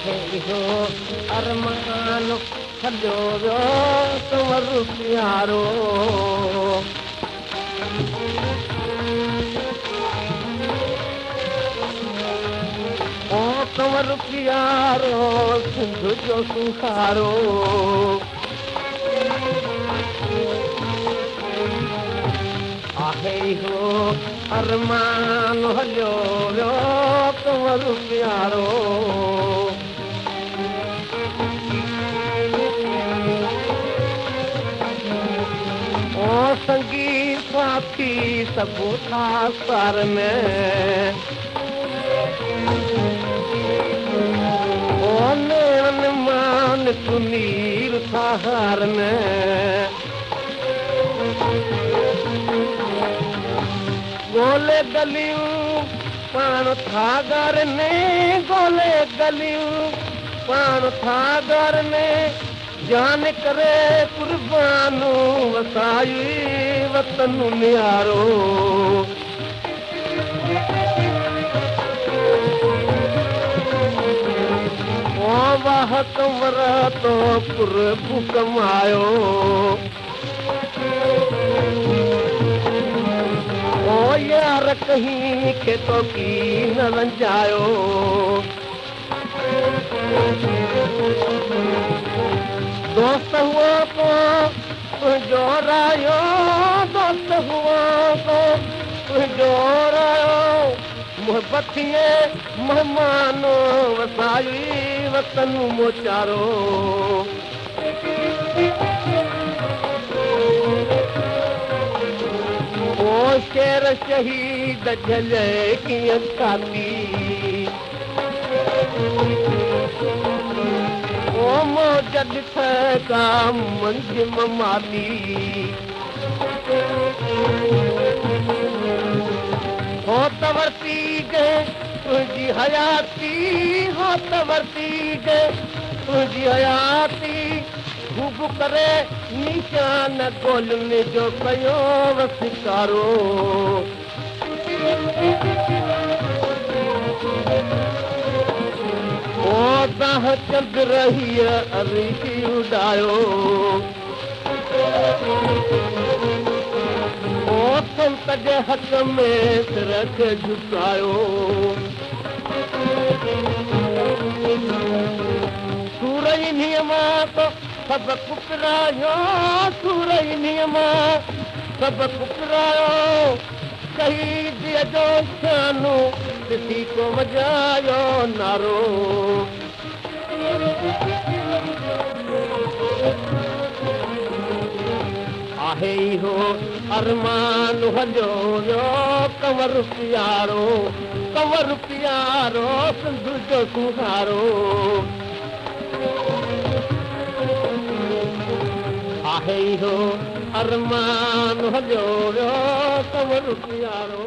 आहे इहो अरमान हलियो वियो कंवर प्यारो ओ कंवर प्यारो सिंध जो सुखारो आहे इहो अरमान हलियो वियो कंवर प्यारो ओ संगी साथी सभु था सर में ओ नेवन मान सुनील था हार में गोले गलियूं पाण था घर में गोले गलियूं पाण था घर में जान करे कुर्बानू वसाई वतन न्यारो ओ वाह कंवर तो प्रभु कमायो ओ यार कहीं के तो की न रंजायो दोस्त हुआ को जोरायो दोस्त हुआ को जोरायो मोहब्बत ये मेहमानो वसाई वतन मोचारो ओ शेर शहीद झले कीअं काती ओ मौज ॾिठ का मंझिम माली हो त वरती गए तुंहिंजी हयाती हो त वरती गए तुंहिंजी हयाती ख़ूब करे निशान ॻोल्हण जो कयो वसिकारो ओ दाह चंद रही अरिशी उॾायो ओ संत जे हक़ में सिर खे झुकायो सूरई नियमा तो सभु पुकरायो सूरई नियमा सभु पुकरायो शहीदीअ जो शानू ॾिसी को वॼायो नारो आहे इहो अरमान हलियो वियो कंवर प्यारो सिंध जो सुहारो आहे इहो अरमान हलियो वियो कंवर प्यारो